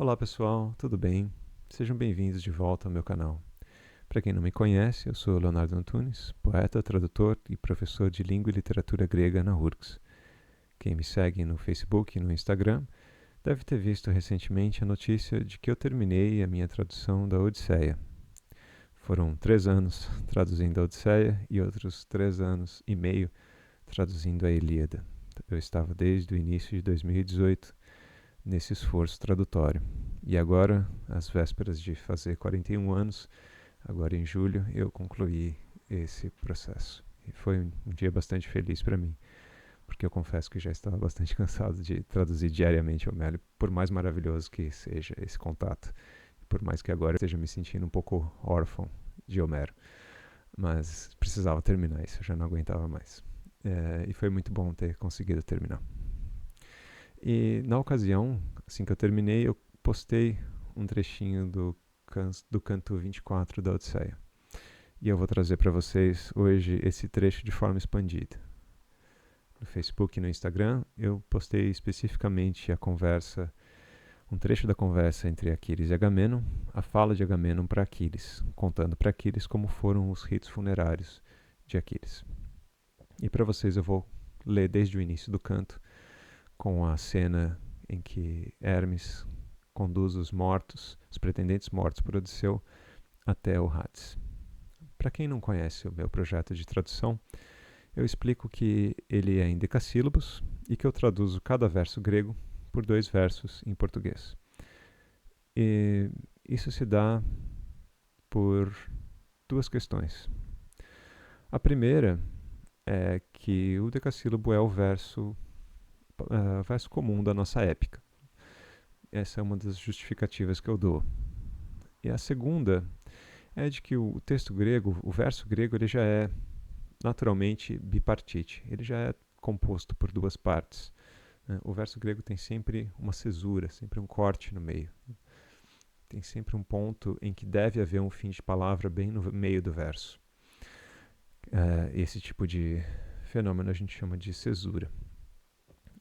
Olá pessoal, tudo bem? Sejam bem-vindos de volta ao meu canal. Para quem não me conhece, eu sou Leonardo Antunes, poeta, tradutor e professor de língua e literatura grega na URGS. Quem me segue no Facebook e no Instagram deve ter visto recentemente a notícia de que eu terminei a minha tradução da Odisseia. Foram 3 anos traduzindo a Odisseia e outros 3 anos e meio traduzindo a Ilíada. Eu estava desde o início de 2018 nesse esforço tradutório. E agora, às vésperas de fazer 41 anos, agora em julho, eu concluí esse processo. E foi um dia bastante feliz para mim, porque eu confesso que já estava bastante cansado de traduzir diariamente Homero, por mais maravilhoso que seja esse contato, por mais que agora eu esteja me sentindo um pouco órfão de Homero. Mas precisava terminar isso, eu já não aguentava mais. E foi muito bom ter conseguido terminar. E na ocasião, assim que eu terminei, eu postei um trechinho do canto 24 da Odisseia. E eu vou trazer para vocês hoje esse trecho de forma expandida. No Facebook e no Instagram, eu postei especificamente a conversa, um trecho da conversa entre Aquiles e Agamenon, a fala de Agamenon para Aquiles, contando para Aquiles como foram os ritos funerários de Aquiles. E para vocês eu vou ler desde o início do canto, com a cena em que Hermes conduz os mortos, os pretendentes mortos por Odisseu, até o Hades. Para quem não conhece o meu projeto de tradução, eu explico que ele é em decassílabos e que eu traduzo cada verso grego por 2 versos em português. E isso se dá por 2 questões. A primeira é que o decassílabo é o verso comum da nossa épica. Essa é uma das justificativas que eu dou. E a segunda é de que o texto grego, o verso grego, ele já é naturalmente bipartite. Ele já é composto por 2 partes. O verso grego tem sempre uma cesura, sempre um corte no meio. Tem sempre um ponto em que deve haver um fim de palavra bem no meio do verso. Esse tipo de fenômeno a gente chama de cesura.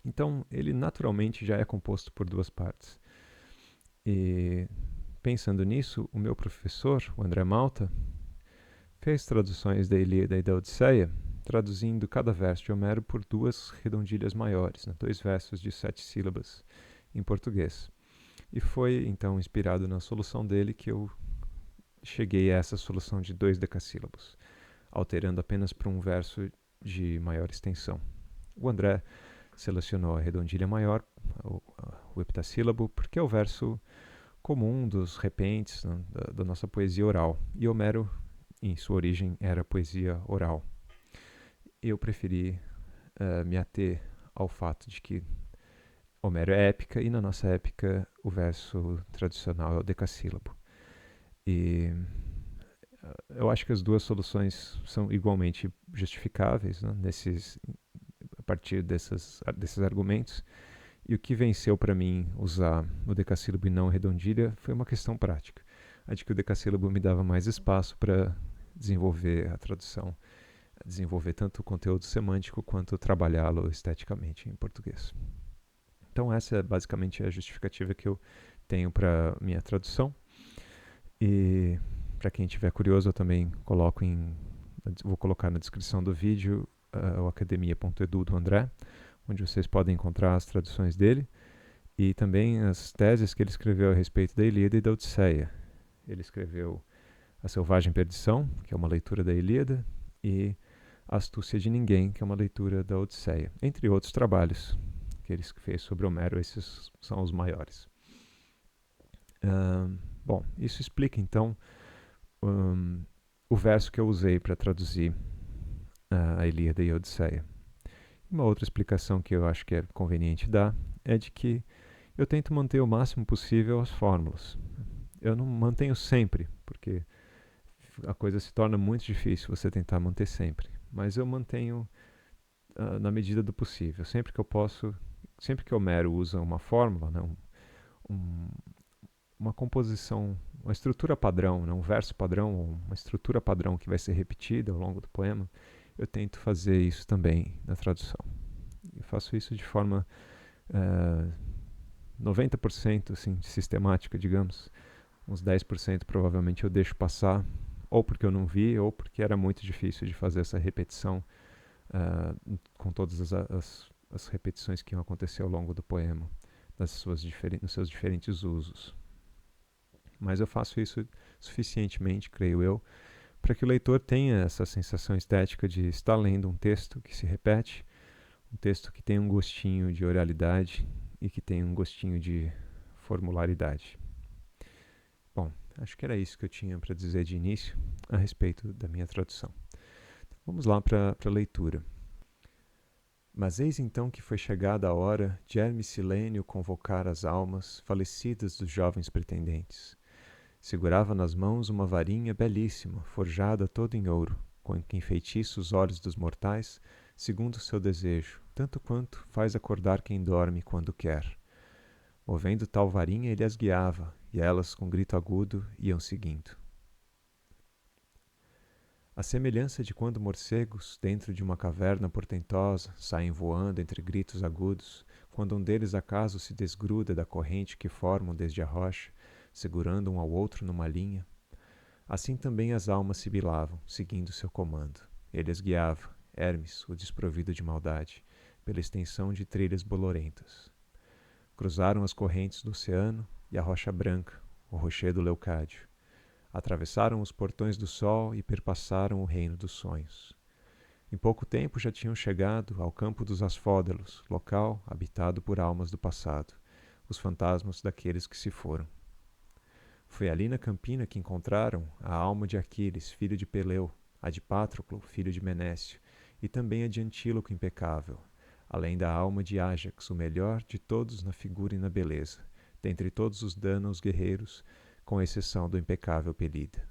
Então, ele naturalmente já é composto por 2 partes. E pensando nisso, o meu professor, o André Malta, fez traduções da Ilíada e da Odisseia, traduzindo cada verso de Homero por 2 redondilhas maiores, 2 versos de 7 sílabas em português. E foi então inspirado na solução dele que eu cheguei a essa solução de 2 decassílabos, alterando apenas para um verso de maior extensão. O André selecionou a redondilha maior, o heptassílabo, porque é o verso comum dos repentes, da nossa poesia oral. E Homero, em sua origem, era poesia oral. Eu preferi me ater ao fato de que Homero é épica e na nossa épica o verso tradicional é o decassílabo. E eu acho que as 2 soluções são igualmente justificáveis, né, a partir desses argumentos. E o que venceu para mim usar o decassílabo e não a redondilha foi uma questão prática. A de que o decassílabo me dava mais espaço para desenvolver a tradução, desenvolver tanto o conteúdo semântico quanto trabalhá-lo esteticamente em português. Então essa é basicamente a justificativa que eu tenho para minha tradução. E para quem estiver curioso, eu também vou colocar na descrição do vídeo o academia.edu do André, onde vocês podem encontrar as traduções dele e também as teses que ele escreveu a respeito da Ilíada e da Odisseia. Ele escreveu A Selvagem Perdição, que é uma leitura da Ilíada, e A Astúcia de Ninguém, que é uma leitura da Odisseia, entre outros trabalhos que ele fez sobre Homero. Esses são os maiores. Bom, isso explica então o verso que eu usei para traduzir a Ilíada e a Odisseia. Uma outra explicação que eu acho que é conveniente dar é de que eu tento manter o máximo possível as fórmulas. Eu não mantenho sempre, porque a coisa se torna muito difícil você tentar manter sempre. Mas eu mantenho na medida do possível. Sempre que eu posso, sempre que Homero usa uma fórmula, né, uma composição, uma estrutura padrão, né, um verso padrão, uma estrutura padrão que vai ser repetida ao longo do poema, eu tento fazer isso também na tradução. Eu faço isso de forma 90% assim, de sistemática, digamos. Uns 10% provavelmente eu deixo passar, ou porque eu não vi, ou porque era muito difícil de fazer essa repetição com todas as repetições que iam acontecer ao longo do poema, nos seus diferentes usos. Mas eu faço isso suficientemente, creio eu, para que o leitor tenha essa sensação estética de estar lendo um texto que se repete, um texto que tem um gostinho de oralidade e que tem um gostinho de formularidade. Bom, acho que era isso que eu tinha para dizer de início a respeito da minha tradução. Então, vamos lá para a leitura. Mas eis então que foi chegada a hora de Hermes Silênio convocar as almas falecidas dos jovens pretendentes. Segurava nas mãos uma varinha belíssima, forjada toda em ouro, com que enfeitiça os olhos dos mortais, segundo o seu desejo, tanto quanto faz acordar quem dorme quando quer. Movendo tal varinha, ele as guiava, e elas, com grito agudo, iam seguindo. A semelhança de quando morcegos, dentro de uma caverna portentosa, saem voando entre gritos agudos, quando um deles acaso se desgruda da corrente que formam desde a rocha, segurando um ao outro numa linha, assim também as almas sibilavam, seguindo seu comando. Ele as guiava, Hermes, o desprovido de maldade, pela extensão de trilhas bolorentas. Cruzaram as correntes do oceano e a rocha branca, o rochedo Leucádio. Atravessaram os portões do sol e perpassaram o reino dos sonhos. Em pouco tempo já tinham chegado ao campo dos Asfódelos, local habitado por almas do passado, os fantasmas daqueles que se foram. Foi ali na campina que encontraram a alma de Aquiles, filho de Peleu, a de Patroclo, filho de Menécio, e também a de Antíloco impecável, além da alma de Ájax, o melhor de todos na figura e na beleza, dentre todos os dânaos guerreiros, com exceção do impecável Pelida.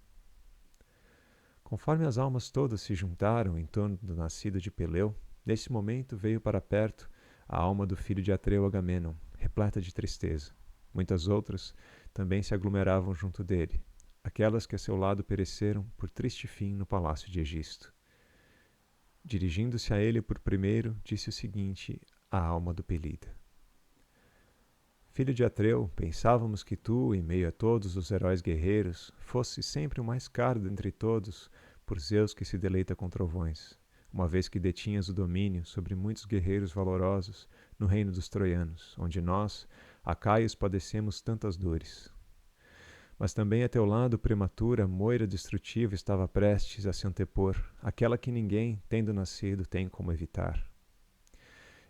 Conforme as almas todas se juntaram em torno do nascido de Peleu, nesse momento veio para perto a alma do filho de Atreu Agamenon, repleta de tristeza. Muitas outras também se aglomeravam junto dele, aquelas que a seu lado pereceram por triste fim no palácio de Egisto. Dirigindo-se a ele por primeiro, disse o seguinte à alma do Pelida: Filho de Atreu, pensávamos que tu, em meio a todos os heróis guerreiros, fosse sempre o mais caro dentre todos, por Zeus que se deleita com trovões, uma vez que detinhas o domínio sobre muitos guerreiros valorosos no reino dos troianos, onde nós, acaios, padecemos tantas dores. Mas também a teu lado prematura moira destrutiva estava prestes a se antepor, aquela que ninguém, tendo nascido, tem como evitar.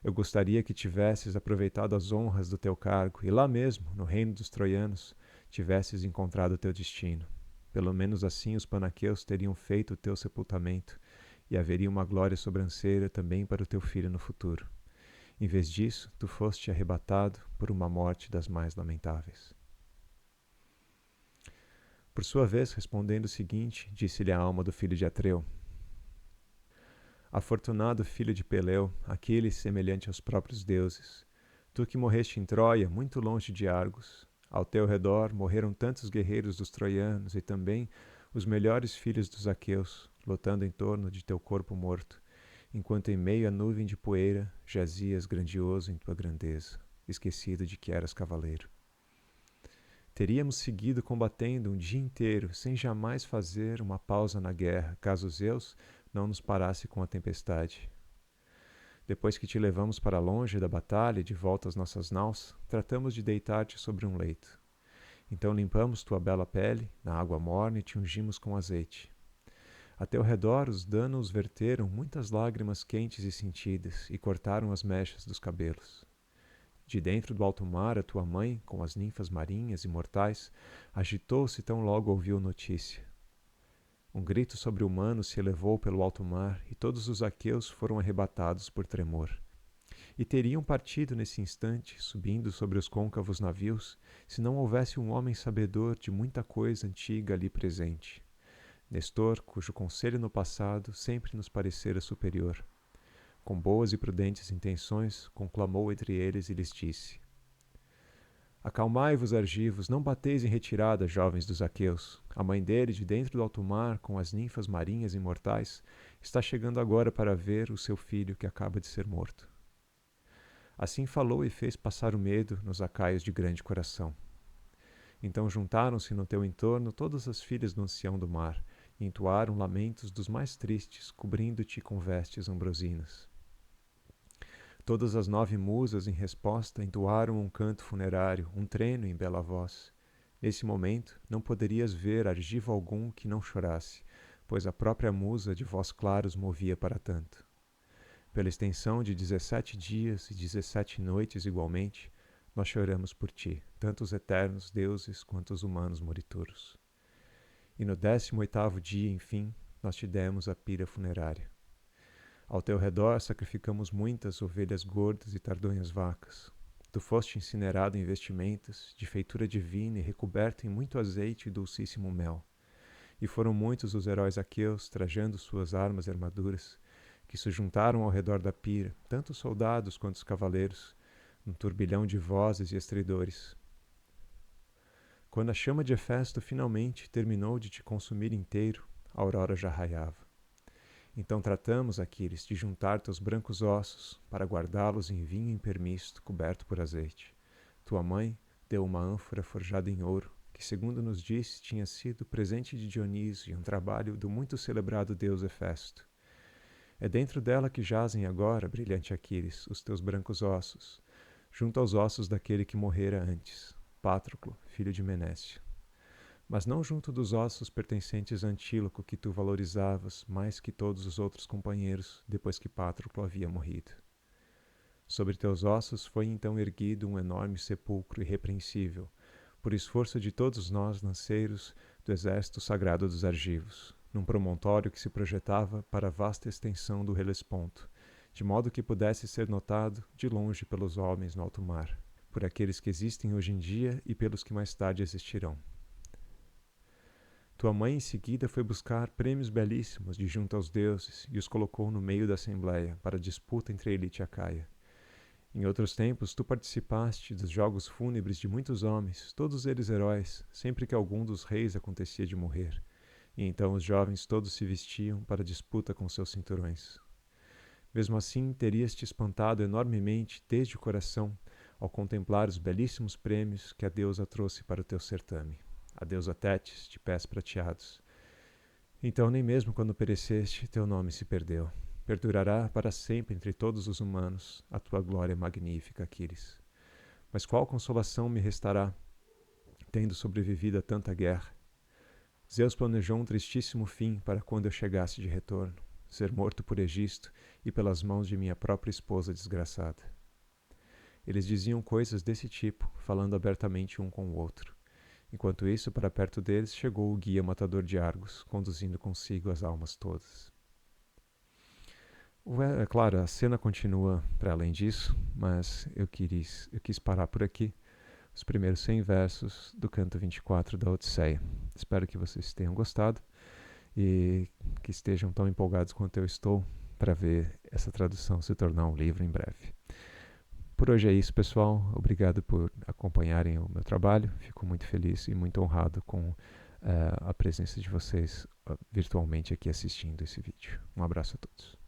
Eu gostaria que tivesses aproveitado as honras do teu cargo e lá mesmo, no reino dos troianos, tivesses encontrado o teu destino. Pelo menos assim os panaqueus teriam feito o teu sepultamento e haveria uma glória sobranceira também para o teu filho no futuro. Em vez disso, tu foste arrebatado por uma morte das mais lamentáveis. Por sua vez, respondendo o seguinte, disse-lhe a alma do filho de Atreu: Afortunado filho de Peleu, Aquiles semelhante aos próprios deuses, tu que morreste em Troia, muito longe de Argos, ao teu redor morreram tantos guerreiros dos troianos e também os melhores filhos dos aqueus, lutando em torno de teu corpo morto, enquanto em meio à nuvem de poeira jazias grandioso em tua grandeza, esquecido de que eras cavaleiro. Teríamos seguido combatendo um dia inteiro, sem jamais fazer uma pausa na guerra, caso Zeus não nos parasse com a tempestade. Depois que te levamos para longe da batalha e de volta às nossas naus, tratamos de deitar-te sobre um leito. Então limpamos tua bela pele, na água morna e te ungimos com azeite. A teu redor os danos verteram muitas lágrimas quentes e sentidas e cortaram as mechas dos cabelos. De dentro do alto mar, a tua mãe, com as ninfas marinhas e mortais, agitou-se tão logo ouviu notícia. Um grito sobre-humano se elevou pelo alto mar, e todos os aqueus foram arrebatados por tremor. E teriam partido nesse instante, subindo sobre os côncavos navios, se não houvesse um homem sabedor de muita coisa antiga ali presente. Nestor, cujo conselho no passado sempre nos parecera superior. Com boas e prudentes intenções, conclamou entre eles e lhes disse: Acalmai-vos, argivos, não bateis em retirada, jovens dos aqueus. A mãe dele, de dentro do alto mar, com as ninfas marinhas imortais, está chegando agora para ver o seu filho que acaba de ser morto. Assim falou e fez passar o medo nos acaios de grande coração. Então juntaram-se no teu entorno todas as filhas do ancião do mar, e entoaram lamentos dos mais tristes, cobrindo-te com vestes ambrosinas. Todas as 9 musas, em resposta, entoaram um canto funerário, um treno em bela voz. Nesse momento, não poderias ver argivo algum que não chorasse, pois a própria musa de voz claros movia para tanto. Pela extensão de 17 dias e 17 noites igualmente, nós choramos por ti, tanto os eternos deuses quanto os humanos morituros. E no 18º dia, enfim, nós te demos a pira funerária. Ao teu redor sacrificamos muitas ovelhas gordas e tardonhas vacas. Tu foste incinerado em vestimentas, de feitura divina e recoberto em muito azeite e dulcíssimo mel. E foram muitos os heróis aqueus, trajando suas armas e armaduras, que se juntaram ao redor da pira, tanto os soldados quanto os cavaleiros, num turbilhão de vozes e estridores. Quando a chama de Hefesto finalmente terminou de te consumir inteiro, a aurora já raiava. Então tratamos, Aquiles, de juntar teus brancos ossos para guardá-los em vinho impermisto, coberto por azeite. Tua mãe deu uma ânfora forjada em ouro, que, segundo nos disse, tinha sido presente de Dionísio e um trabalho do muito celebrado deus Hefesto. É dentro dela que jazem agora, brilhante Aquiles, os teus brancos ossos, junto aos ossos daquele que morrera antes, Pátroclo, filho de Menécio. Mas não junto dos ossos pertencentes a Antíloco, que tu valorizavas mais que todos os outros companheiros, depois que Pátroclo havia morrido. Sobre teus ossos foi então erguido um enorme sepulcro irrepreensível, por esforço de todos nós, lanceiros do exército sagrado dos argivos, num promontório que se projetava para a vasta extensão do Helesponto, de modo que pudesse ser notado de longe pelos homens no alto mar, por aqueles que existem hoje em dia e pelos que mais tarde existirão. Tua mãe em seguida foi buscar prêmios belíssimos de junto aos deuses e os colocou no meio da assembleia para a disputa entre a elite acaia. Em outros tempos, tu participaste dos jogos fúnebres de muitos homens, todos eles heróis, sempre que algum dos reis acontecia de morrer. E então os jovens todos se vestiam para a disputa com seus cinturões. Mesmo assim, terias te espantado enormemente desde o coração ao contemplar os belíssimos prêmios que a deusa trouxe para o teu certame. A deusa Tétis, de pés prateados. Então, nem mesmo quando pereceste, teu nome se perdeu. Perdurará para sempre entre todos os humanos a tua glória magnífica, Aquiles. Mas qual consolação me restará, tendo sobrevivido a tanta guerra? Zeus planejou um tristíssimo fim para quando eu chegasse de retorno, ser morto por Egisto e pelas mãos de minha própria esposa desgraçada. Eles diziam coisas desse tipo, falando abertamente um com o outro. Enquanto isso, para perto deles chegou o guia matador de Argos, conduzindo consigo as almas todas. É claro, a cena continua para além disso, mas eu quis parar por aqui, os primeiros 100 versos do canto 24 da Odisseia. Espero que vocês tenham gostado e que estejam tão empolgados quanto eu estou para ver essa tradução se tornar um livro em breve. Por hoje é isso, pessoal. Obrigado por acompanharem o meu trabalho. Fico muito feliz e muito honrado com a presença de vocês virtualmente aqui assistindo esse vídeo. Um abraço a todos.